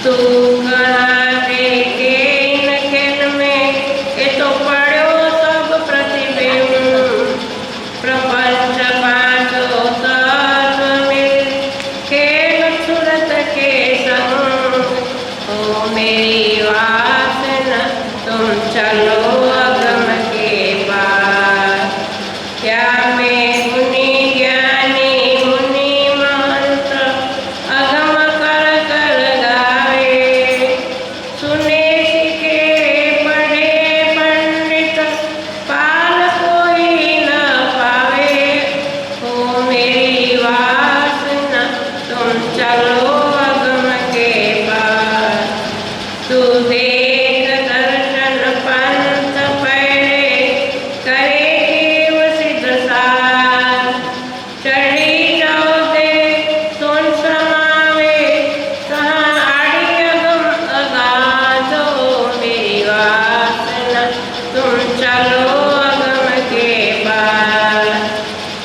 तू कहाँ देखे इन खेल में, ये तो पढ़ो सब प्रतिबिंब। प्रपंच पांचों तत्व मिल खेल सूरत के संग। ओ मेरी वासना तुम चलो अगम के पार। क्या मैं मुनि ज्ञानी मुनि मंत्र अगम कर कर गावे। सुने सीखे पढ़े पंडित पाल कोई न पावे। हो मेरी वासना तुम चलो अगम के पार। तू देख दर्शन पंथ पहले करेगी सिद्ध सार। चढ़ी चौदे सुन समावे कहाँ आड़ी अगम अगाधो। मेरी वासना तुम चलो अगम के पार।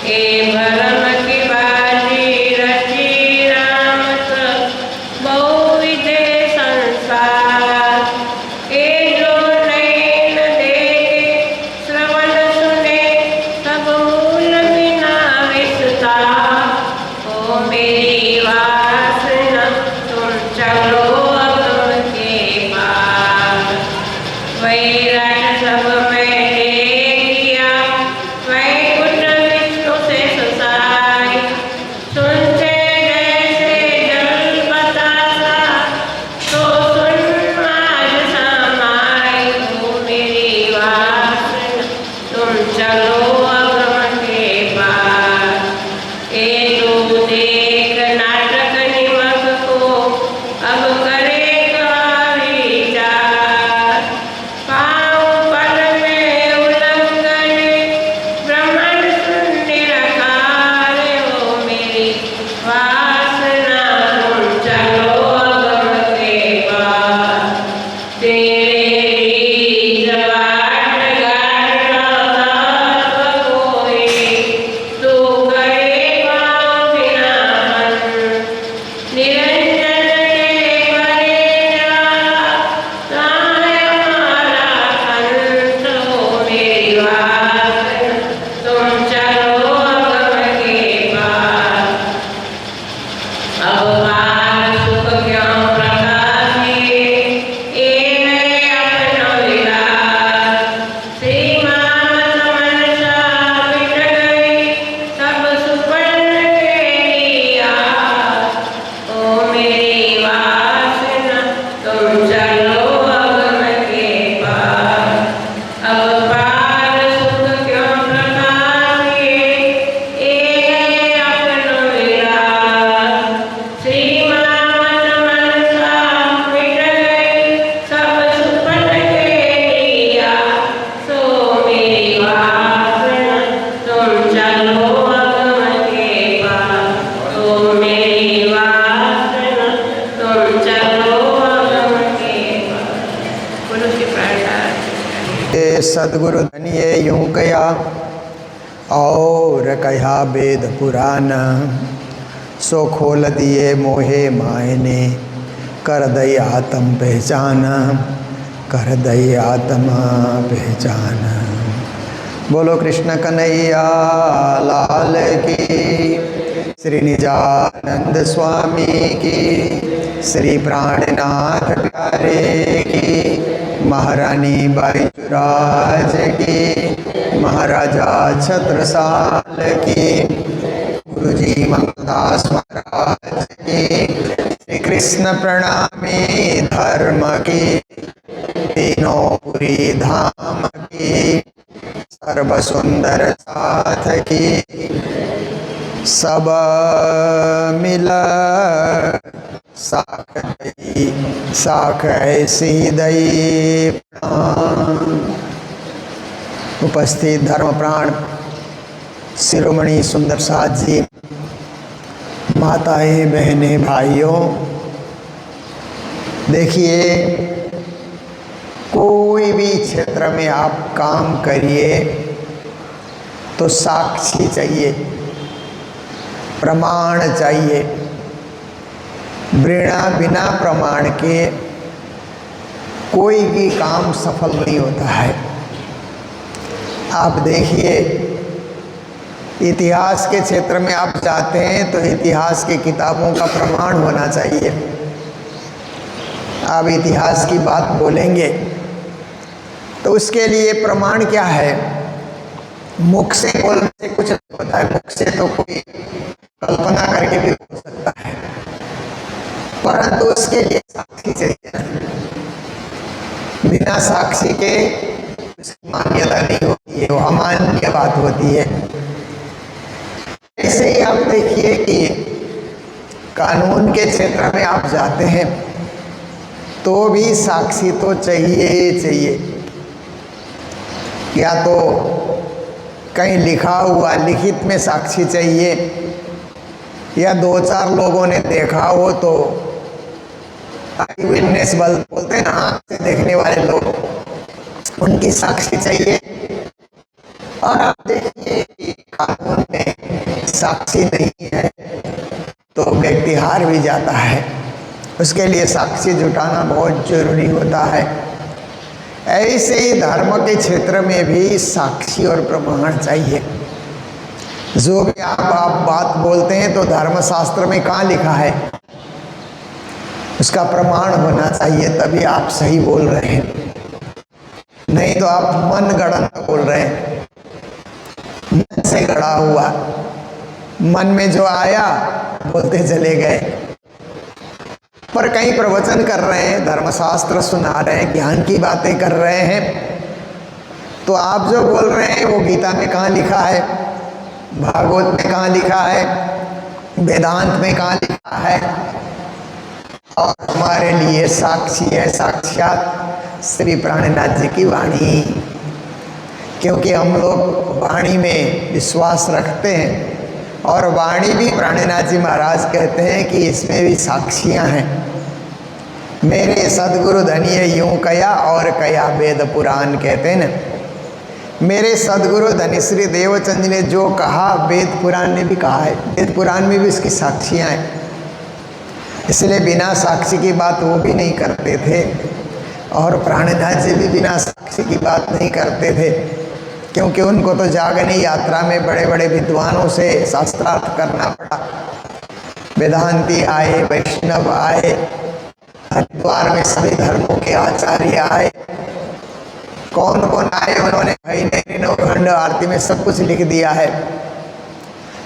ए भरम की बाजी रची रामत बहुविधे संसार। ए जो नैन देखे श्रवण सुने सब मूल बिना विस्तार। ओ मेरी वासना तुम चलो अगम के पार। वैराट सब मैंने किया वैकुंठ विष्णु से सुसाई। सुनते जैसे जल बतासा तो सुन आज समाई। हो मेरी वासना तुम चलो अगम के पार। ए तू देख नाटक निमक को अब करेगा विचार। पाँव पल में उल्लंघन ब्रह्मांड शून्य निराकार। हो मेरी वासना तुम चलो अगम के पार। तेरे बीज बाट गाड़ तत्व कोई तू करेगा बिना मन। निरंजन के बने जाला ताहे हमारा अंत। हो मेरी वासना तुम चलो अगम के पार। अब बाल सुख क्यों प्रकाशिए ए नए अपनो विलास। श्रीमान मनसा मिट गई सब सुपर्ण के लिया। ओ मेरी वासना तुम चलो अगम के पार। अब बाल सुख क्यों प्रकाशिए ए नए अपनो विलास। श्रीमान मनसा मिट गई सब सुपर्ण के लिया। सो मेरी वासना तुम चलो अगम के पार। ओ मेरी वासना तुम चलो अगम के पार। बोलो श्री प्रहलाद। ये सदगुरु धनिये यूं कया और कहा वेद पुराण। सो खोल दिए मोहे मायने कर दई आत्म पहचान। कर दई आत्मा पहचान। बोलो कृष्ण कन्हैया लाल की। श्री निजानंद स्वामी की। श्री प्राणनाथ प्यारे की। महारानी बाईचुराज की। महाराजा छत्रसाल की। गुरुजी मंगलदास महाराज की। श्री कृष्ण प्रणामी धर्म की। तीनों पुरी धाम की। सर्व सुंदर साथ की। सब मिल साख ऐसी दई प्राण। उपस्थित धर्म प्राण शिरोमणि सुंदर साथ जी, माताएं बहनें भाइयों, देखिए कोई भी क्षेत्र में आप काम करिए तो साक्षी चाहिए, प्रमाण चाहिए। बिना प्रमाण के कोई भी काम सफल नहीं होता है। आप देखिए, इतिहास के क्षेत्र में आप जाते हैं तो इतिहास की किताबों का प्रमाण होना चाहिए। आप इतिहास की बात बोलेंगे तो उसके लिए प्रमाण क्या है? मुख से बोलने से कुछ नहीं होता है, मुख से तो कोई कल्पना करके भी हो सकता है, परंतु उसके लिए साक्षी चाहिए। बिना साक्षी के उसकी मान्यता नहीं होती है, वो अमान्य बात होती है। ऐसे ही आप देखिए कि कानून के क्षेत्र में आप जाते हैं तो भी साक्षी तो चाहिए ही चाहिए। या तो कहीं लिखा हुआ लिखित में साक्षी चाहिए, या 2-4 लोगों ने देखा हो तो आई विटनेस बोलते हैं ना, आँख से देखने वाले लोग, उनकी साक्षी चाहिए। और आप देखिए कि कानून में साक्षी नहीं है तो व्यक्ति हार भी जाता है। उसके लिए साक्षी जुटाना बहुत जरूरी होता है। ऐसे ही धर्म के क्षेत्र में भी साक्षी और प्रमाण चाहिए। जो भी आप बात बोलते हैं तो धर्मशास्त्र में कहाँ लिखा है, उसका प्रमाण होना चाहिए, तभी आप सही बोल रहे हैं। नहीं तो आप मन गढ़ंत बोल रहे हैं, मन से गढ़ा हुआ, मन में जो आया बोलते चले गए। पर कहीं प्रवचन कर रहे हैं, धर्मशास्त्र सुना रहे हैं, ज्ञान की बातें कर रहे हैं, तो आप जो बोल रहे हैं वो गीता में कहाँ लिखा है, भागवत में कहाँ लिखा है, वेदांत में कहाँ लिखा है? और हमारे लिए साक्षी है साक्षात श्री प्राणनाथ जी की वाणी, क्योंकि हम लोग वाणी में विश्वास रखते हैं। और वाणी भी प्राणनाथ जी महाराज कहते हैं कि इसमें भी साक्षियां हैं। मेरे सदगुरु धनिये यूं कया और कया वेद पुराण, कहते हैं ना। मेरे सदगुरु धनी श्री देवचंद जी ने जो कहा वेद पुराण ने भी कहा है, वेद पुराण में भी उसकी साक्षियां हैं। इसलिए बिना साक्षी की बात वो भी नहीं करते थे, और प्राणनाथ जी भी बिना साक्षी की बात नहीं करते थे, क्योंकि उनको तो जागनी यात्रा में बड़े बड़े विद्वानों से शास्त्रार्थ करना पड़ा। वेदांती आए, वैष्णव आए, हरिद्वार में सभी धर्मों के आचार्य आए, कौन कौन आए, उन्होंने खंड आरती में सब कुछ लिख दिया है।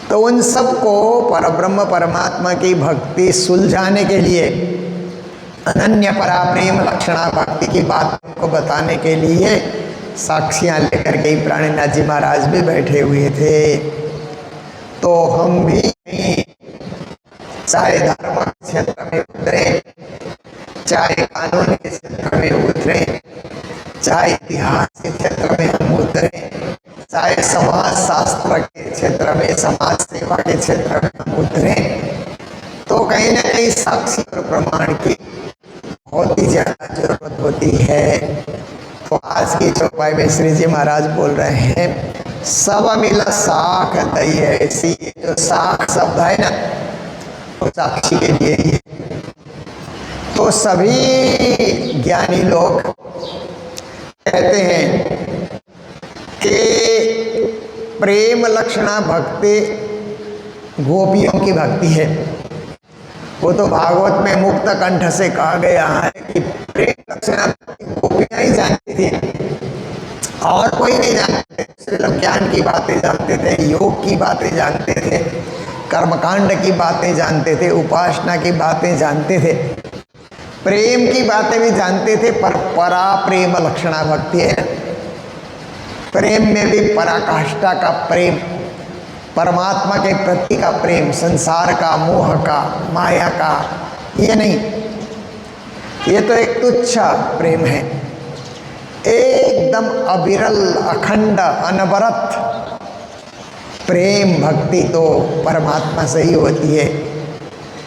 तो उन सबको परब्रह्म परमात्मा की भक्ति सुलझाने के लिए, अनन्य परा प्रेम लक्षणा भक्ति की बात को बताने के लिए साक्षियां लेकर के प्राणनाथ जी महाराज भी बैठे हुए थे। तो हम भी चाहे धर्म क्षेत्र में उतरे, चाहे कानून के क्षेत्र में उतरे, चाहे इतिहास के क्षेत्र में हम उतरे, चाहे समाज शास्त्र के क्षेत्र में, समाज सेवा के क्षेत्र में हम उतरे, तो कहीं ना कहीं साक्षी और प्रमाण की बहुत ही ज्यादा जरूरत होती है। तो आज की चौपाई में श्री जी महाराज बोल रहे हैं, सब मिला साख दई है। ऐसी जो साख शब्द है ना, वो साक्षी के लिए ही है। तो सभी ज्ञानी लोग कहते हैं कि प्रेम लक्षणा भक्ति गोपियों की भक्ति है। वो तो भागवत में मुक्त कंठ से कहा गया है कि प्रेम लक्षणा गोपियां ही जानती थी, और कोई नहीं जानते थे। लोग ज्ञान की बातें जानते थे, योग की बातें जानते थे, कर्मकांड की बातें जानते थे, उपासना की बातें जानते थे, प्रेम की बातें भी जानते थे। पर परा प्रेम लक्षणा भक्ति है। प्रेम में भी पराकाष्ठा का प्रेम, परमात्मा के प्रति का प्रेम, संसार का, मोह का, माया का, ये नहीं, ये तो एक तुच्छ प्रेम है। एकदम अविरल, अखंड, अनवरत प्रेम भक्ति तो परमात्मा से ही होती है।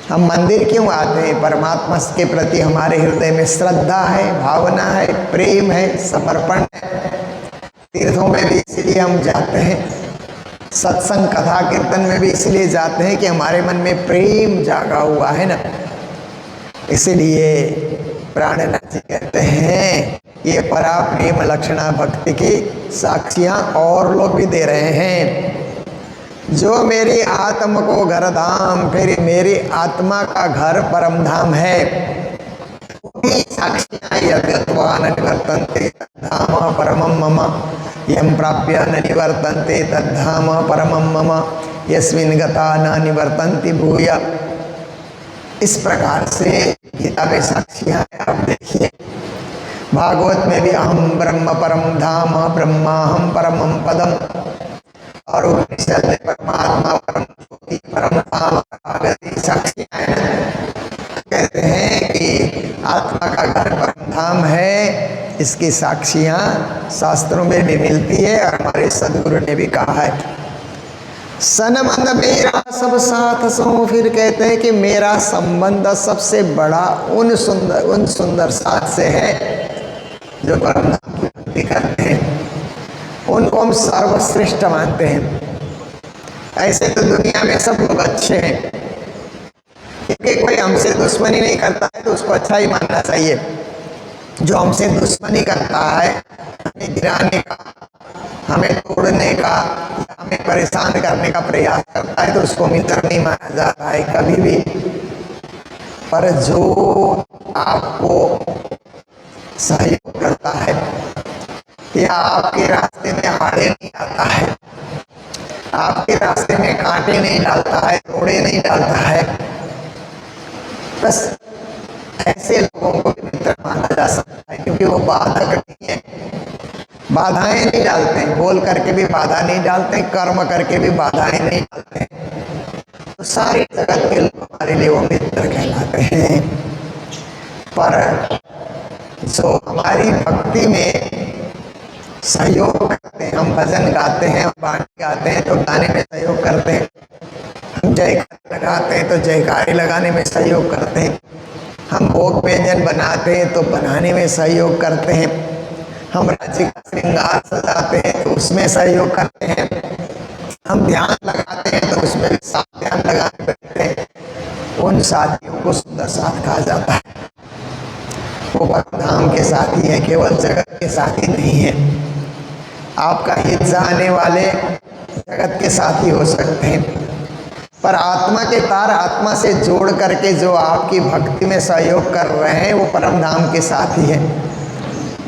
हम मंदिर क्यों आते हैं? परमात्मा के प्रति हमारे हृदय में श्रद्धा है, भावना है, प्रेम है, समर्पण है। तीर्थों में भी इसलिए हम जाते हैं, सत्संग कथा कीर्तन में भी इसलिए जाते हैं कि हमारे मन में प्रेम जागा हुआ है ना। इसीलिए प्राणनाथ जी कहते हैं ये परा प्रेम लक्षणा भक्ति की साक्षियां और लोग भी दे रहे हैं। जो मेरी आत्मा को घर धाम, फिर मेरी आत्मा का घर परम धाम है, साक्षियां यद्गत्वा न निवर्तन्ते तद्धाम परमं मम, यं प्राप्य न निवर्तन्ते तद्धाम परमं मम, यस्मिन् गता न निवर्तन्ति भूय। इस प्रकार से गीता में साक्षियां हैं। आप देखिए भागवत में भी अहम ब्रह्म परम धाम, ब्रह्माहम परमं पदम, और उपनिषद में परमात्मा परम ज्योति परम धाम आगति साक्षियां हैं। कहते हैं कि आत्मा का घर परम धाम है, इसकी साक्षियां शास्त्रों में भी मिलती है और हमारे सदगुरु ने भी कहा है। सनबंध मेरा सब साथ सो, फिर कहते हैं कि मेरा संबंध सबसे बड़ा उन सुंदर साथ से है जो परम धाम की भक्ति करते हैं, उनको हम सर्वश्रेष्ठ मानते हैं। ऐसे तो दुनिया में सब लोग अच्छे हैं, क्योंकि कोई हमसे दुश्मनी नहीं करता है तो उसको अच्छा ही मानना चाहिए। जो हमसे दुश्मनी करता है, हमें गिराने का, हमें तोड़ने का, हमें परेशान करने का प्रयास करता है तो उसको मित्र नहीं माना जाता है कभी भी। पर जो आपको सहयोग करता है या आपके रास्ते में आड़े नहीं आता है, आपके रास्ते में कांटे नहीं डालता है, तोड़े नहीं डालता है, बस ऐसे लोगों को भी मित्र माना जा सकता है, क्योंकि वो बाधक नहीं है, बाधाएं नहीं डालते हैं, बोल करके भी बाधा नहीं डालते हैं, कर्म करके भी बाधाएं नहीं डालते हैं। तो सारी जगत के लोग हमारे लिए वो मित्र कहलाते हैं। पर जो हमारी भक्ति में सहयोग करते हैं, हम भजन गाते हैं, हम वाणी गाते हैं तो गाने में सहयोग करते हैं, हम जयकार लगाते हैं तो जयकारी लगाने में सहयोग करते हैं, हम भोग व्यंजन बनाते हैं तो बनाने में सहयोग करते हैं, हम राज्य का श्रृंगार सजाते हैं तो उसमें सहयोग करते हैं, हम ध्यान लगाते हैं तो उसमें भी साथ ध्यान लगाने बैठते हैं। उन साथियों को सुंदर साथ कहा जाता है। वो परम के साथी है, केवल जगत के साथी नहीं है। आपका हित चाहने वाले जगत के साथी हो सकते हैं, पर आत्मा के तार आत्मा से जोड़ करके जो आपकी भक्ति में सहयोग कर रहे हैं वो परम धाम के साथी हैं।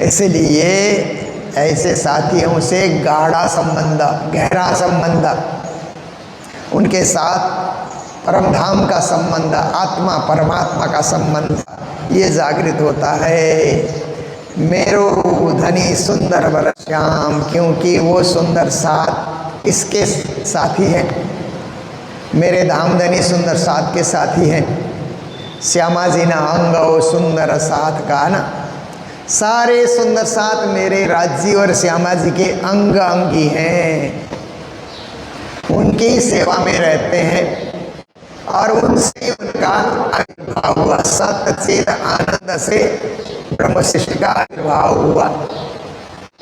इसलिए ऐसे साथियों से गाढ़ा संबंध, गहरा संबंध, उनके साथ परम धाम का संबंध, आत्मा परमात्मा का संबंध ये जागृत होता है। मेरो धनी सुंदर वर श्याम, क्योंकि वो सुंदर साथ इसके साथी हैं, मेरे धामधनी सुंदर साथ के साथी हैं। श्यामा जी ना अंग ओ सुंदर साथ का ना, सारे सुंदर साथ मेरे राज्य और श्यामा जी के अंग अंगी हैं, उनकी सेवा में रहते हैं और उनसे उनका आविर्भाव हुआ। सतचिद आनंद से ब्रह्म सृष्टि का आविर्भाव हुआ,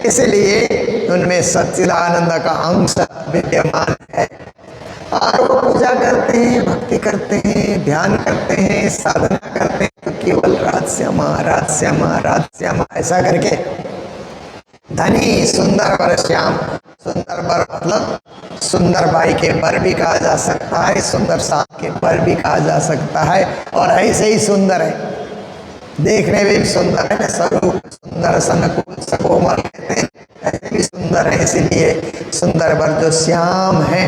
इसलिए उनमें सच्चिदानंद का अंश विद्यमान है और वो पूजा करते हैं, भक्ति करते हैं, ध्यान करते हैं, साधना करते हैं, तो केवल राधश्यामा राधश्यामा राधश्यामा ऐसा करके धनी सुंदर वर श्याम, सुंदर वर मतलब सुंदर भाई के वर भी कहा जा सकता है, सुंदर साथ के वर भी कहा जा सकता है। और ऐसे ही सुंदर है, देखने में भी सुंदर है, स्वरूप सुंदर सनकुल सकोमल कहते हैं, ऐसे भी सुंदर है। इसलिए सुंदर वर जो श्याम है,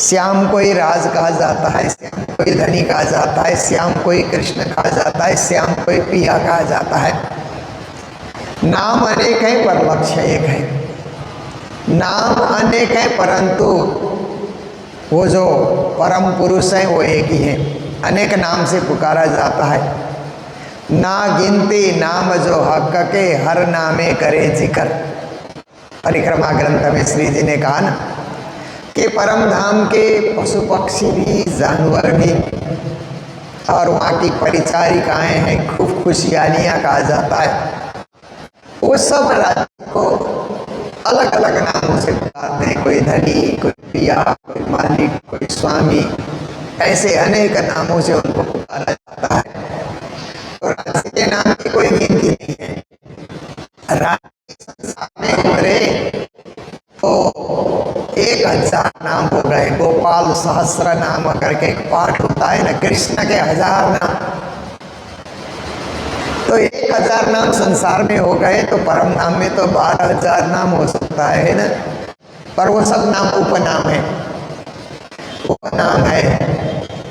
श्याम को ही राज कहा जाता है, श्याम को ही धनी कहा जाता है, श्याम को ही कृष्ण कहा जाता है, श्याम को ही पिया कहा जाता है। नाम अनेक है पर लक्ष्य एक है। नाम अनेक है परंतु वो जो परम पुरुष है वो एक ही है। अनेक नाम से पुकारा जाता है, ना गिनती नाम जो हक के हर नामे करे जिक्र। परिक्रमा ग्रंथ में श्री जी ने कहा ना कि परम धाम के पशु पक्षी भी, जानवर भी और वहाँ की परिचारिकाएं हैं, खूब खुशियालियाँ कहा जाता है, वो सब राज्य को अलग अलग नामों से पुकारते हैं। कोई धनी, कोई पिया, कोई मालिक, कोई स्वामी, ऐसे अनेक नामों से उनको पुकारा जाता है। उसके नाम की कोई गिनती नहीं है। रात संसार में उतरे तो 1000 नाम हो गए। गोपाल सहस्र नाम करके एक पाठ होता है ना, कृष्ण के 1000 नाम, तो 1000 नाम संसार में हो गए, तो परम नाम में तो 12000 नाम हो सकता है ना, पर वो सब नाम उपनाम है। उपनाम है,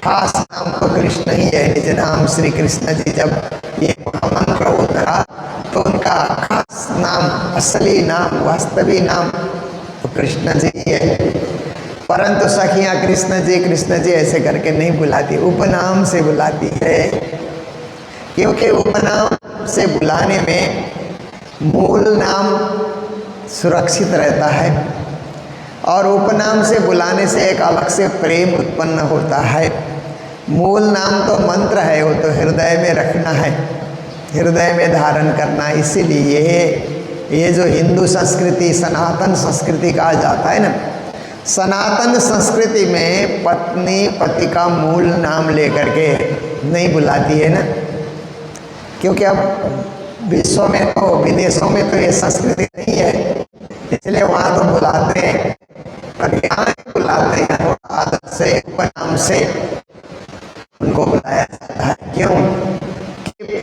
खास नाम तो कृष्ण ही है। निज नाम श्री कृष्ण जी जब ये महामंत्र उतरा तो उनका खास नाम, असली नाम, वास्तविक नाम तो कृष्ण जी ही है। परंतु सखियां कृष्ण जी ऐसे करके नहीं बुलाती, उपनाम से बुलाती है, क्योंकि उपनाम से बुलाने में मूल नाम सुरक्षित रहता है और उपनाम से बुलाने से एक अलग से प्रेम उत्पन्न होता है। मूल नाम तो मंत्र है, वो तो हृदय में रखना है, हृदय में धारण करना। इसीलिए ये जो हिंदू संस्कृति, सनातन संस्कृति कहा जाता है ना, सनातन संस्कृति में पत्नी पति का मूल नाम लेकर के नहीं बुलाती है ना, क्योंकि अब विश्व में तो, विदेशों में तो ये संस्कृति नहीं है, इसलिए वहाँ तो बुलाते हैं, पर यहाँ बुलाते हैं आदत से, उपनाम से उनको बुलाया जाता है। क्यों? कि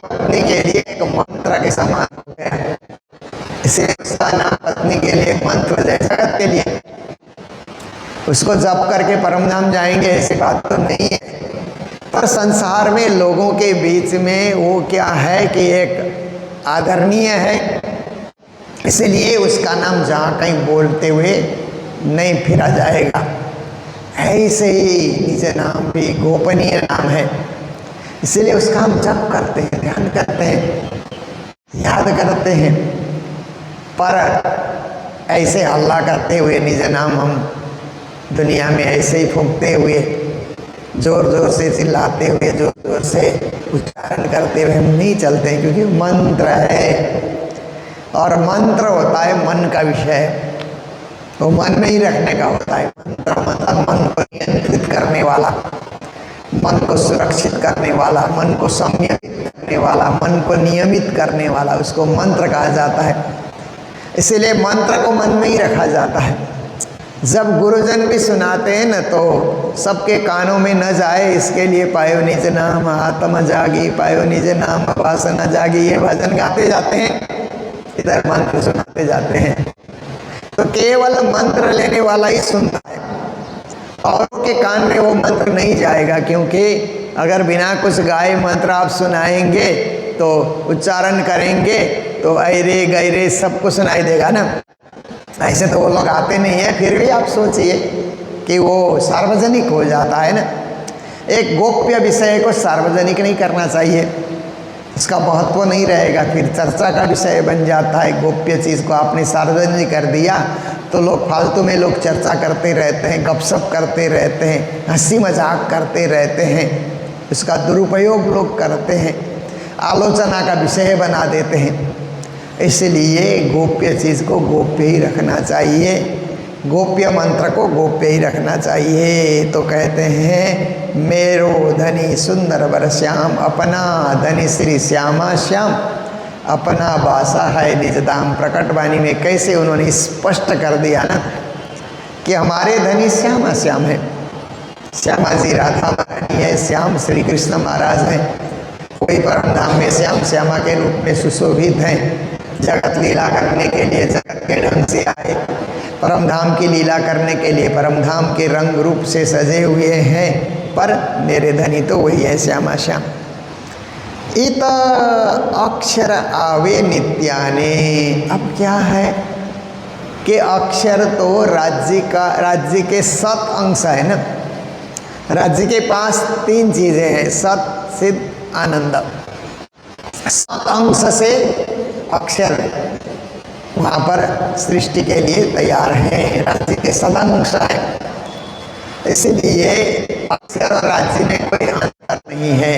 पत्नी के लिए एक मंत्र के समान हो गया है, इसलिए उसका नाम पत्नी के लिए मंत्र जैसा, जगत के लिए उसको जप करके परम धाम जाएंगे ऐसी बात तो नहीं है। पर संसार में लोगों के बीच में वो क्या है कि एक आदरणीय है, इसलिए उसका नाम जहाँ कहीं बोलते हुए नहीं फिरा जाएगा। ऐसे ही निज नाम भी गोपनीय नाम है, इसलिए उसका हम जप करते हैं, ध्यान करते हैं, याद करते हैं। पर ऐसे हल्ला करते हुए निज नाम हम दुनिया में ऐसे ही फूंकते हुए, जोर जोर से चिल्लाते हुए, जोर जोर से उच्चारण करते हुए हम नहीं चलते, क्योंकि मंत्र है और मंत्र होता है मन का विषय, वो मन में ही रखने का होता है। मंत्र मतलब मन को नियंत्रित करने वाला, मन को सुरक्षित करने वाला, मन को संयमित करने वाला, मन को नियमित करने वाला, उसको मंत्र कहा जाता है। इसीलिए मंत्र को मन में ही रखा जाता है। जब गुरुजन भी सुनाते हैं न तो सबके कानों में न जाए, इसके लिए पायो निज नाम आत्मा जागी, पायो निज नाम वासना जागी, ये भजन गाते जाते हैं, इधर मंत्र सुनाते जाते हैं। तो केवल मंत्र लेने वाला ही सुनता है, और के कान में वो मंत्र नहीं जाएगा, क्योंकि अगर बिना कुछ गाए मंत्र आप सुनाएंगे तो उच्चारण करेंगे तो ऐरे गैरे सबको सुनाई देगा ना। ऐसे तो वो लोग आते नहीं है, फिर भी आप सोचिए कि वो सार्वजनिक हो जाता है ना। एक गोप्य विषय को सार्वजनिक नहीं करना चाहिए, इसका महत्व नहीं रहेगा, फिर चर्चा का विषय बन जाता है। गोप्य चीज़ को आपने सार्वजनिक कर दिया तो लोग फालतू में लोग चर्चा करते रहते हैं, गपशप करते रहते हैं, हंसी मजाक करते रहते हैं, इसका दुरुपयोग लोग करते हैं, आलोचना का विषय बना देते हैं। इसलिए गोप्य चीज़ को गोप्य ही रखना चाहिए, गोप्य मंत्र को गोप्य ही रखना चाहिए। तो कहते हैं मेरो धनी सुंदर वर श्याम, अपना धनी श्री श्यामा श्याम, अपना बासा है निज धाम। प्रकटवाणी में कैसे उन्होंने स्पष्ट कर दिया ना कि हमारे धनी श्यामा श्याम है। श्यामा जी राधा महारानी है, श्याम श्री कृष्ण महाराज हैं, कोई परम धाम में श्याम श्यामा के रूप में सुशोभित हैं। जगत लीला करने के लिए जगत के ढंग से आए, परम धाम की लीला करने के लिए परम धाम के रंग रूप से सजे हुए हैं, पर मेरे धनी तो वही है श्यामा श्याम। इत अक्षर आवे नित्याने। अब क्या है कि अक्षर तो राज्य के 7 अंश है ना। राज्य के पास 3 चीज़ें हैं, सत सिद्ध आनंद। 7 अंश से अक्षर वहाँ पर सृष्टि के लिए तैयार है, राज्य के 7 अंश है। इसलिए अक्षर और राज्य में कोई अंतर नहीं है,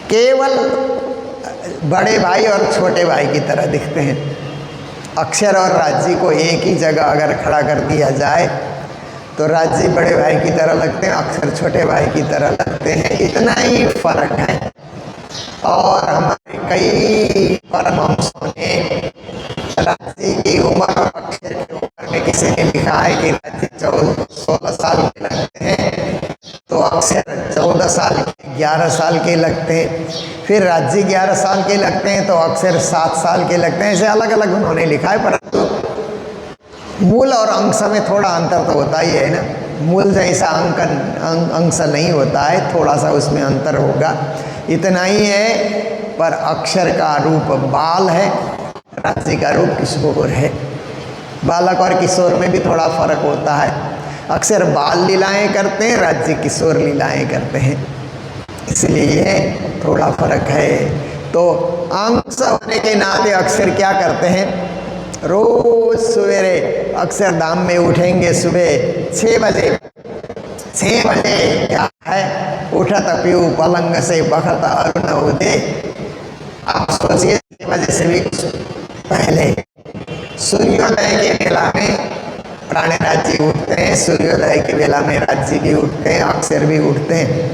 केवल बड़े भाई और छोटे भाई की तरह दिखते हैं। अक्षर और राज्य को एक ही जगह अगर खड़ा कर दिया जाए तो राज्य बड़े भाई की तरह लगते हैं, अक्षर छोटे भाई की तरह लगते हैं, इतना ही फर्क है। और हमारे कई परमहंसों ने राज्य की उम्र और अक्षर की उम्र में किसी ने लिखा है कि राज्य 16 साल के लगते हैं, तो अक्षर 14 साल के 11 साल के लगते हैं, फिर राज्य 11 साल के लगते हैं तो अक्षर 7 साल के लगते हैं। ऐसे अलग अलग उन्होंने लिखा है, परंतु मूल और अंश में थोड़ा अंतर तो होता ही है ना। मूल जैसा अंश नहीं होता है, थोड़ा सा उसमें अंतर होगा, इतना ही है। पर अक्षर का रूप बाल है, राज्य का रूप किशोर है। बालक और किशोर में भी थोड़ा फर्क होता है। अक्षर बाल लीलाएं करते हैं, राज्य किशोर लीलाएं करते हैं, इसलिए थोड़ा फर्क है। तो अंश होने के नाते अक्षर क्या करते हैं, रोज सवेरे अक्षरधाम में उठेंगे सुबह 6 बजे। 6 बजे क्या है, उठत पीऊ पलंग से बखत अरुण उदय। आप सोचिए 6 बजे से भी पहले सूर्योदय के बेला में प्राणराज जी उठते हैं, सूर्योदय के बेला में राज्य भी उठते हैं, अक्षर भी उठते हैं।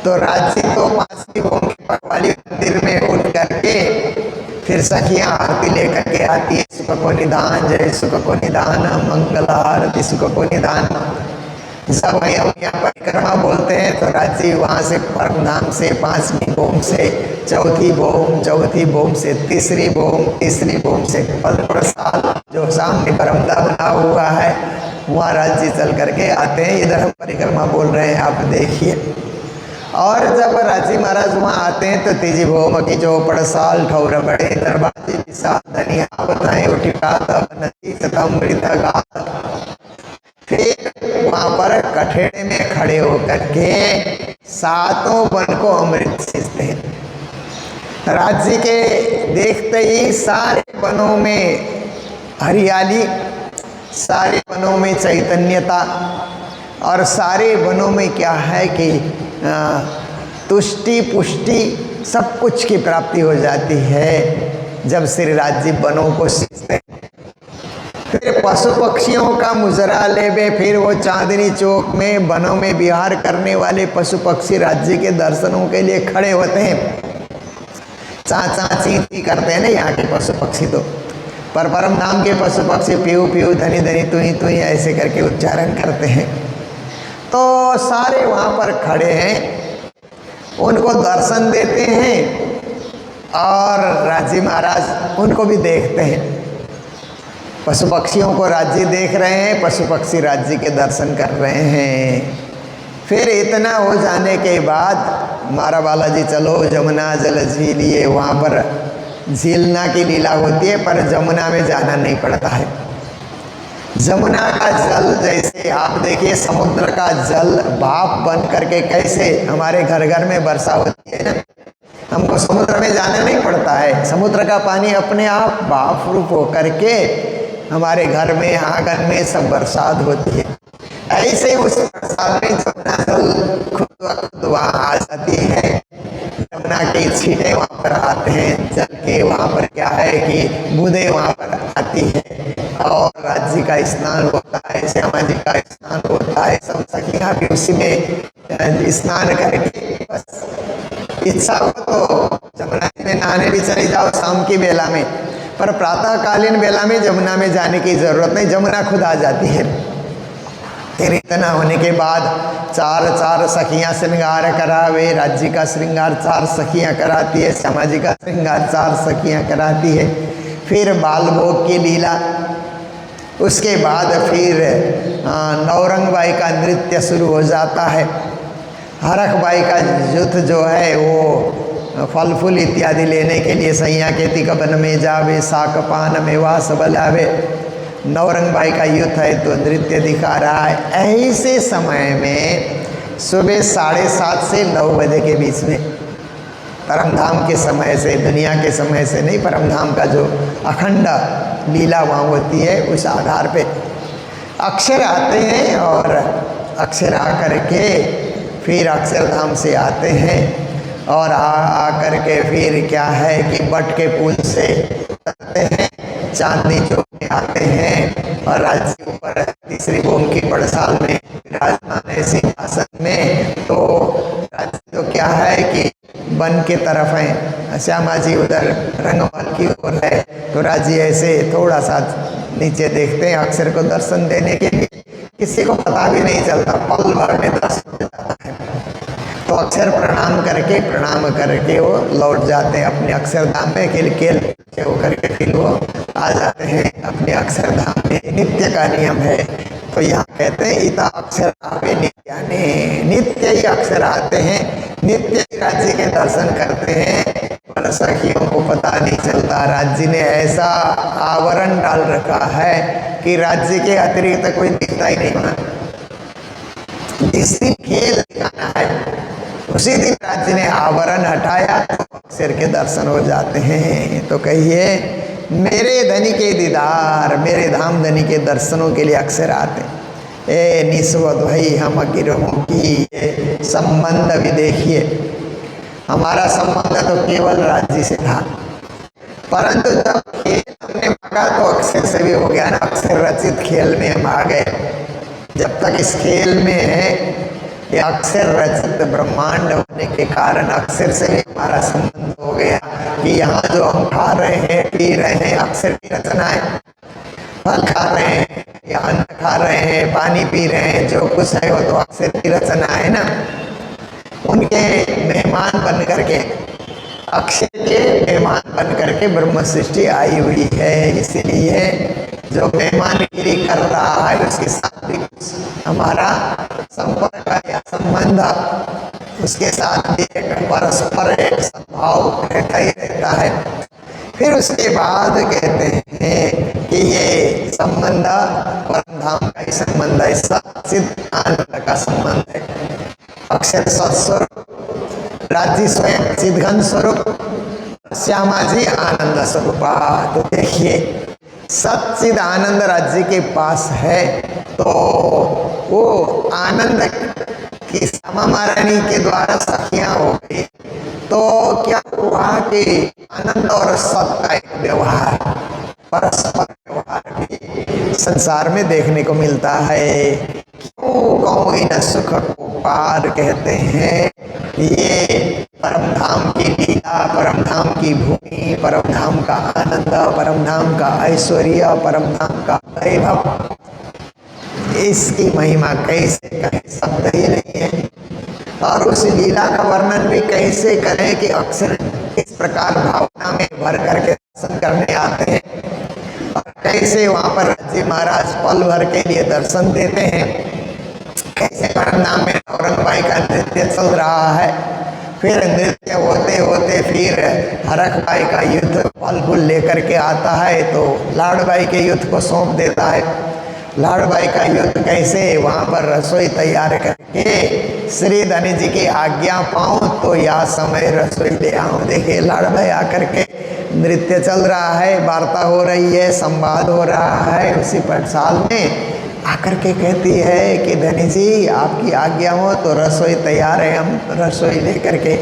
तो राज्य तो 5 भोग की पकवाली मंदिर में उठ करके फिर सखियाँ आरती लेकर के आती है। सुख को निदान, जय सुख को निदान, मंगल आरती सुख को निदान। सब हम यहाँ परिक्रमा बोलते हैं तो राज्य वहाँ से परमधाम से 5वीं भोग से चौथी भोग से तीसरी भोग से 15 साल जो सामने बरमदा बना हुआ है वहाँ राज्य चल करके आते हैं। इधर हम परिक्रमा बोल रहे हैं, आप देखिए। और जब राजी महाराज वहाँ आते हैं तो तीजी भोम की चौपड़ साल ठौर बड़े दरबाजी विशाल धनिया बताएं उठिका नदी तथा मृत गात। फिर वहाँ पर कठेड़े में खड़े होकर के 7 वन को अमृत सींचते हैं। राज्य के देखते ही सारे वनों में हरियाली, सारे वनों में चैतन्यता और सारे वनों में क्या है कि तुष्टि पुष्टि सब कुछ की प्राप्ति हो जाती है जब श्री राज्य वनों को सींचते हैं। फिर पशु पक्षियों का मुजरा लेवे, फिर वो चांदनी चौक में वनों में विहार करने वाले पशु पक्षी राज्य के दर्शनों के लिए खड़े होते हैं। चा ची करते हैं ना यहाँ के पशु पक्षी, तो पर परम धाम के पशु पक्षी पीऊ पीऊ धनी धनी तुही ऐसे करके उच्चारण करते हैं। तो सारे वहाँ पर खड़े हैं, उनको दर्शन देते हैं और राज्य महाराज उनको भी देखते हैं। पशु पक्षियों को राज्य देख रहे हैं, पशु पक्षी राज्य के दर्शन कर रहे हैं। फिर इतना हो जाने के बाद मारा बालाजी चलो जमुना जल झीलिए, वहाँ पर झीलना की लीला होती है पर जमुना में जाना नहीं पड़ता है। जमुना का जल जैसे आप देखिए समुद्र का जल भाप बन करके कैसे हमारे घर घर में वर्षा होती है ना, हमको समुद्र में जाना नहीं पड़ता है। समुद्र का पानी अपने आप भाप रूप होकर के हमारे घर में आंगन में सब बरसात होती है। ऐसे उस बरसात में जमुना जल खुद वहाँ आ जाती है। जमुना के छींटे वहाँ पर आते हैं, जल के वहाँ पर क्या है कि बूंदे वहाँ पर आती है और राज्य का स्नान होता है, श्यामा जी का स्नान होता है। सब सखियाँ भी उसी में स्नान करके बस इच्छा हो तो जमुना में नहाने भी चले जाओ शाम की बेला में, पर प्रातःकालीन बेला में जमुना में जाने की जरूरत नहीं, जमुना खुद आ जाती है। फिर इतना होने के बाद चार सखियाँ श्रृंगार करावे, राज्य का श्रृंगार 4 सखियाँ कराती है, श्यामा जी का श्रृंगार 4 सखियाँ कराती है। फिर बाल भोग की लीला, उसके बाद फिर नौरंग बाई का नृत्य शुरू हो जाता है। हरख बाई का युद्ध जो है वो फल फूल इत्यादि लेने के लिए सैया के तिकबन में जावे, साक पान में वास बलावे। नौरंग भाई का युद्ध है तो नृत्य दिखा रहा है। ऐसे समय में सुबह 7:30 से 9 बजे के बीच में परमधाम के समय से, दुनिया के समय से नहीं, परमधाम का जो अखंड लीला वहाँ होती है उस आधार पे अक्षर आते हैं और अक्षर आकर के फिर अक्षरधाम से आते हैं और आकर के फिर क्या है कि बट के पुल से उतरते हैं, चांदनी चौक में आते हैं और राज्य ऊपर तीसरी भोम की बड़साल में विराजमान है सिंहासन में। तो राज्य तो क्या है कि वन की तरफ हैं, श्यामा जी उधर रंगमहल की ओर है, तो राज जी ऐसे थोड़ा सा नीचे देखते हैं अक्षर को दर्शन देने के लिए। किसी को पता भी नहीं चलता, पल भर में दर्शन हो जाता है। तो अक्षर प्रणाम करके वो लौट जाते हैं अपने अक्षरधाम में, केल होकर के फिर वो आ जाते हैं अपने अक्षरधाम में। नित्य का नियम है। तो यहाँ कहते हैं इता अक्षर आवे नित्याने, नित्य ही अक्षर आते हैं, नित्य ही राज्य के दर्शन करते हैं, पर सखियों को पता नहीं चलता। राज्य ने ऐसा आवरण डाल रखा है कि राज्य के अतिरिक्त कोई दिखता ही नहीं वहां। जिस दिन खेल दिखाना है उसी दिन राज्य ने आवरण हटाया तो अक्षर के दर्शन हो जाते हैं। तो कहिए मेरे धनी के दीदार, मेरे धाम धनी के दर्शनों के लिए अक्षर आते। ए निस्वत भाई हम गिरोहों की संबंध भी देखिए, हमारा संबंध तो केवल राज्य से था, परंतु जब खेल हमने मांगा तो अक्षर से भी हो गया ना। अक्षर रचित खेल में हम आ गए। जब तक इस खेल में है ये अक्षर रचित ब्रह्मांड होने के कारण अक्षर से भी हमारा संबंध हो गया कि यहाँ जो हम खा रहे हैं पी रहे हैं अक्षर की रचना है। फल खा रहे हैं या अन्न खा रहे हैं, पानी पी रहे हैं, जो कुछ है वो तो अक्षर की रचना है ना। उनके मेहमान बन करके, अक्षर के मेहमान बन करके ब्रह्म सृष्टि आई हुई है। इसलिए जो मेहमानगिरी कर रहा है उसके साथ भी हमारा संपर्क या संबंध, उसके साथ भी एक परस्पर एक सद्भाव रहता ही रहता है। फिर उसके बाद कहते हैं कि ये संबंध परमधाम का ही संबंध है, सच्चिद आनंद का संबंध है। अक्षर सत्स्वरूप, राज्य स्वयं चिदघन स्वरूप, श्यामा जी आनंद स्वरूपा। तो देखिए सच्चिद आनंद राज्य के पास है तो वो आनंद की श्यामा महारानी के द्वारा सखियां हो गई। तो क्या हुआ कि आनंद और सत का एक व्यवहार, परस्पर व्यवहार भी संसार में देखने को मिलता है। क्यों कहूँ इन सुख को पार कहते हैं। ये परमधाम की लीला, परमधाम की भूमि, परमधाम का आनंद, परमधाम का ऐश्वर्य, परमधाम का वैभव, इसकी महिमा कैसे कहें, शब्द ही नहीं है। और उस लीला का वर्णन भी कैसे करें कि अक्षर इस प्रकार भावना में भर करके दर्शन करने आते हैं और कैसे वहाँ पर राज्य महाराज पल भर के लिए दर्शन देते हैं। कैसे परमधाम में औरंगबाई का नृत्य चल रहा है, फिर नृत्य होते होते फिर हरख बाई का युद्ध फल फूल लेकर के आता है तो लाड़बाई के युद्ध को सौंप देता है। लाड़बाई का युद्ध कैसे वहाँ पर रसोई तैयार करके श्री धनी जी की आज्ञा पाऊँ तो या समय रसोई ले आऊँ। देखिए लाड़बाई आकर के नृत्य चल रहा है, वार्ता हो रही है, संवाद हो रहा है, उसी पटसाल में आकर के कहती है कि धनी जी आपकी आज्ञा हो तो रसोई तैयार है, हम रसोई लेकर के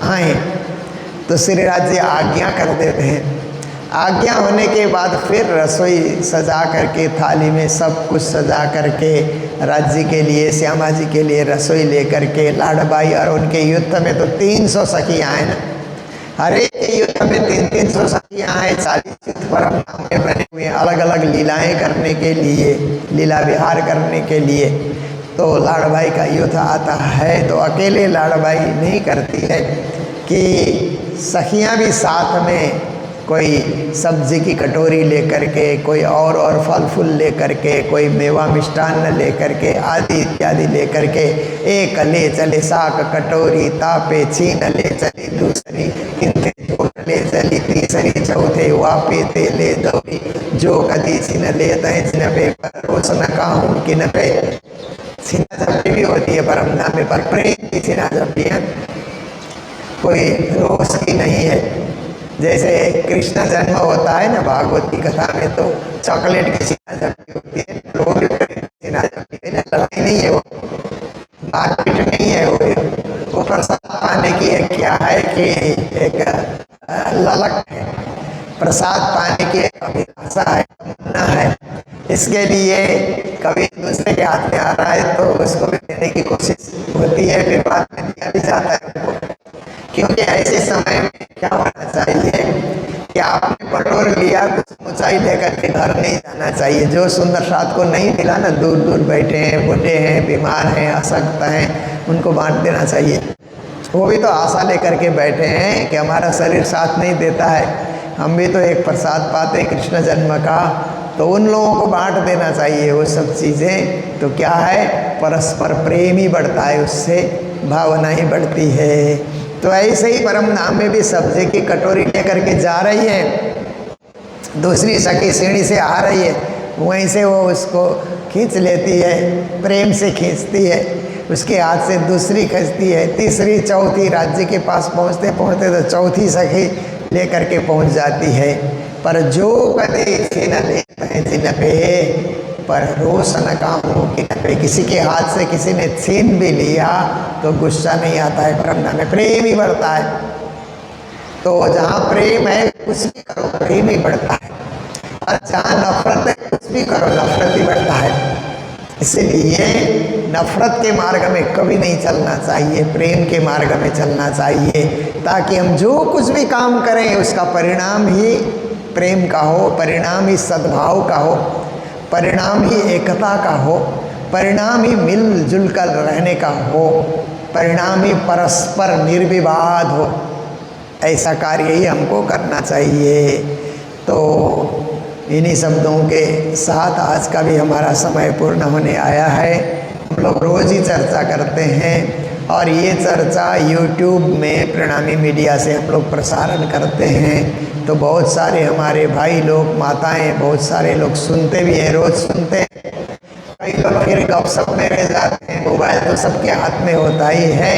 आए। तो श्री राज्य आज्ञा कर देते हैं। आज्ञा होने के बाद फिर रसोई सजा करके थाली में सब कुछ सजा करके राज्य के लिए, श्यामा जी के लिए रसोई लेकर के लाड़बाई और उनके युद्ध में तो 300 सखियाँ हैं ना, हर एक युद्ध में 300 सखियाँ हैं। 40 युद्ध परमधाम में बने हुए अलग अलग लीलाएं करने के लिए, लीला विहार करने के लिए। तो लाड़बाई का युद्ध आता है तो अकेले लाड़बाई नहीं करती है कि सखियाँ भी साथ में, कोई सब्जी की कटोरी लेकर के, कोई और फल फूल लेकर के, कोई मेवा मिष्टान्न लेकर के आदि इत्यादि लेकर के, एक ले चले साक कटोरी, तापे छीन ले चली दूसरी, किंते जोट ले चली तीसरी, चौथे वापे ते ले दौरी, जो कदी छिन ले तय छिन पे पर रोस न काहूँ किन पे। छिना झपटी भी होती है परमधाम में, पर प्रेम की छिना झपटी है, कोई रोस की नहीं है। जैसे कृष्ण जन्म होता है ना भागवत की कथा में, तो चॉकलेट की छिना झपटी होती है, वो भी छिना झपटी है, लड़ाई नहीं है, वो मारपीट नहीं है, वो प्रसाद पाने की एक क्या है कि एक ललक है, प्रसाद पाने की एक अभिलाषा है, तमन्ना है। इसके लिए कभी दूसरे के हाथ में आ रहा है तो उसको भी देने की कोशिश होती है, फिर बाद में दिया भी जाता है उनको। क्योंकि ऐसे समय में क्या होना चाहिए कि आपने बटोर लिया, कुछ ऊंचाई लेकर के घर नहीं जाना चाहिए। जो सुंदर साथ को नहीं मिला ना, दूर दूर बैठे हैं, बूढ़े हैं, बीमार हैं, अशक्त हैं, उनको बांट देना चाहिए। वो भी तो आशा लेकर के बैठे हैं कि हमारा शरीर साथ नहीं देता है, हम भी तो एक प्रसाद पाते कृष्ण जन्म का, तो उन लोगों को बांट देना चाहिए वो सब चीज़ें। तो क्या है, परस्पर प्रेम ही बढ़ता है, उससे भावना ही बढ़ती है। तो ऐसे ही परम धाम में भी सब्जी की कटोरी लेकर के जा रही है, दूसरी सखी सीढ़ी से आ रही है, वहीं से वो उसको खींच लेती है, प्रेम से खींचती है, उसके हाथ से दूसरी खींचती है, तीसरी, चौथी, राज्य के पास पहुँचते पहुँचते तो चौथी सखी लेकर के पहुँच जाती है। पर जो कदे छीन लेत है जिन पे, पर रोष न कामों की न पे। किसी के हाथ से किसी ने छीन भी लिया तो गुस्सा नहीं आता है, परम धाम में प्रेम ही बढ़ता है। तो जहाँ प्रेम है कुछ भी करो प्रेम ही बढ़ता है, और जहाँ नफरत है कुछ भी करो नफरत ही बढ़ता है। इसलिए नफरत के मार्ग में कभी नहीं चलना चाहिए, प्रेम के मार्ग में चलना चाहिए, ताकि हम जो कुछ भी काम करें उसका परिणाम ही प्रेम का हो, परिणाम ही सद्भाव का हो, परिणाम ही एकता का हो, परिणाम ही मिलजुल कर रहने का हो, परिणाम ही परस्पर निर्विवाद हो। ऐसा कार्य ही हमको करना चाहिए। तो इन्हीं शब्दों के साथ आज का भी हमारा समय पूर्ण होने आया है। हम लोग रोज़ ही चर्चा करते हैं, और ये चर्चा YouTube में प्रणामी मीडिया से हम लोग प्रसारण करते हैं। तो बहुत सारे हमारे भाई लोग, माताएं, बहुत सारे लोग सुनते भी हैं, रोज़ सुनते हैं। कई लोग फिर गपशप में रह जाते हैं, मोबाइल तो सबके हाथ में होता ही है,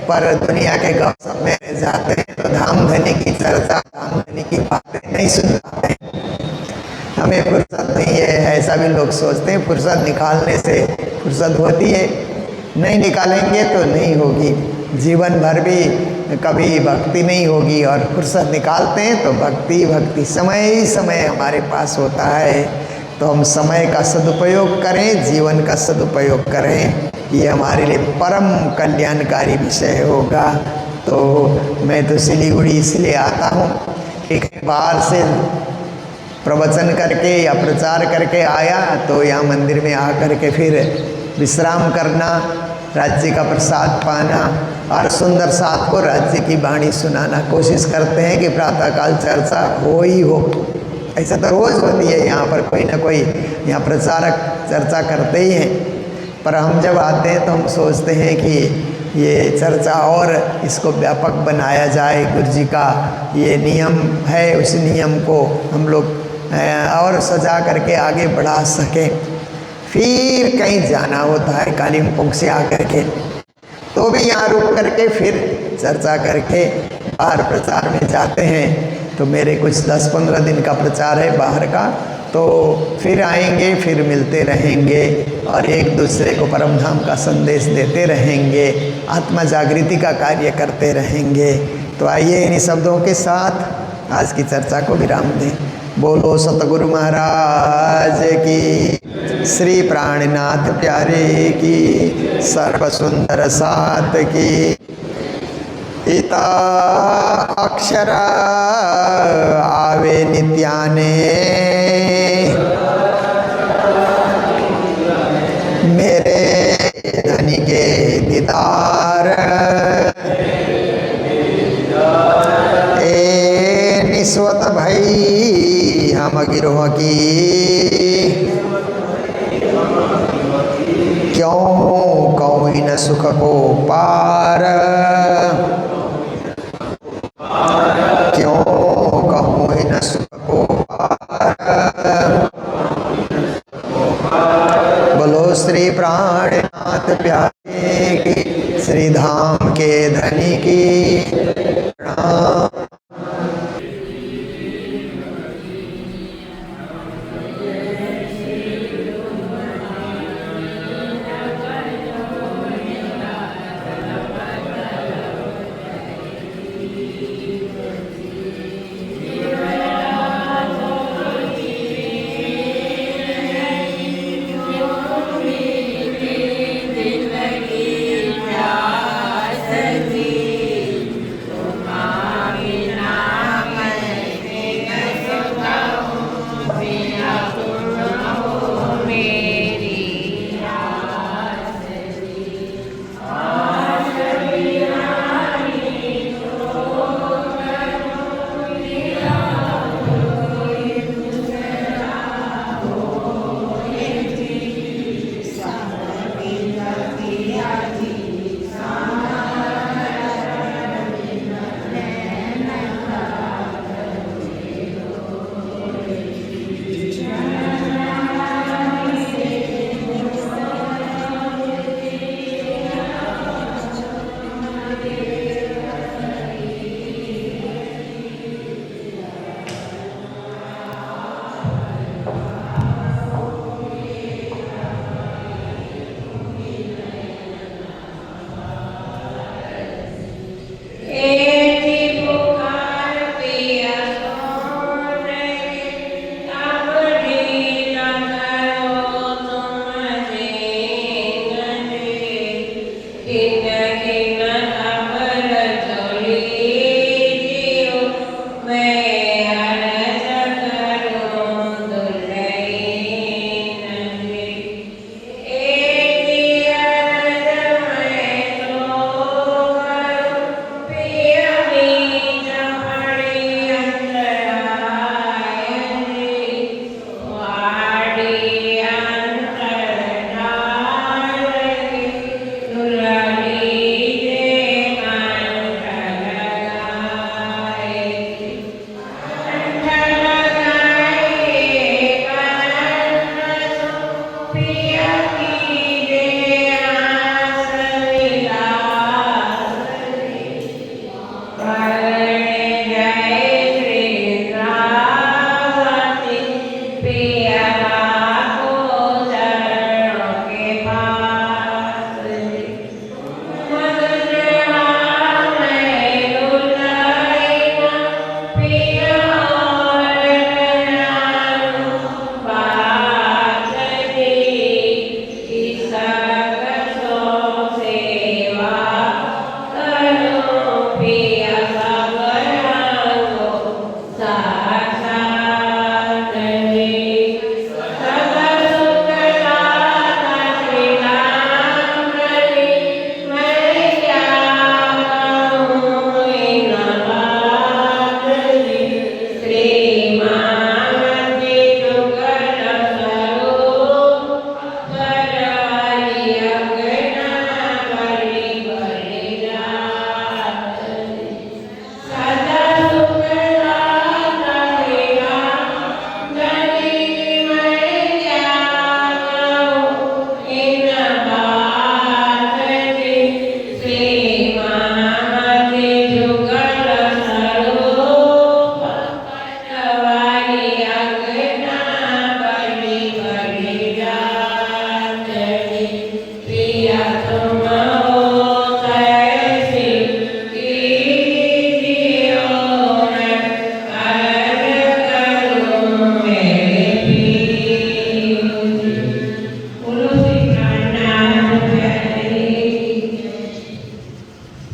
पर दुनिया के गपशप में रह जाते हैं, तो धाम धनी की चर्चा, धाम धनी की बातें नहीं सुन पाते। हमें फुर्सत नहीं है, ऐसा भी लोग सोचते हैं। फुर्सत निकालने से फुर्सत होती है, नहीं निकालेंगे तो नहीं होगी, जीवन भर भी कभी भक्ति नहीं होगी। और फुर्सत निकालते हैं तो भक्ति भक्ति, समय ही समय हमारे पास होता है। तो हम समय का सदुपयोग करें, जीवन का सदुपयोग करें, ये हमारे लिए परम कल्याणकारी विषय होगा। तो मैं तो सिलीगुड़ी इसलिए आता हूँ कि बाहर से प्रवचन करके या प्रचार करके आया तो यहाँ मंदिर में आकर के फिर विश्राम करना, राज्य का प्रसाद पाना, और सुंदर साथ को राज्य की वाणी सुनाना। कोशिश करते हैं कि प्रातःकाल चर्चा हो ही हो, ऐसा तो रोज़ होती है यहाँ पर, कोई ना कोई यहाँ प्रचारक चर्चा करते ही हैं। पर हम जब आते हैं तो हम सोचते हैं कि ये चर्चा और इसको व्यापक बनाया जाए, गुरु जी का ये नियम है, उस नियम को हम लोग और सजा करके आगे बढ़ा सकें। फिर कहीं जाना होता है कालिम्पोंग से आकर के, तो भी यहाँ रुक करके फिर चर्चा करके बाहर प्रचार में जाते हैं। तो मेरे कुछ 10-15 दिन का प्रचार है बाहर का, तो फिर आएंगे, फिर मिलते रहेंगे और एक दूसरे को परम धाम का संदेश देते रहेंगे, आत्मा जागृति का कार्य करते रहेंगे। तो आइए इन्हीं शब्दों के साथ आज की चर्चा को विराम दें। बोलो सतगुरु महाराज की, श्री प्राणनाथ प्यारे की, सर्व सुंदर सात की। इता अक्षर आवे नित्याने, मेरे धनी के दीदार, ए निस्वत भई हम गिरोह की, क्यों कहूँ न सुख को पार, क्यों कहूँ न सुख को पार। बोलो श्री प्राणनाथ प्यारे की, श्री धाम के धनी की प्रणाम। हरे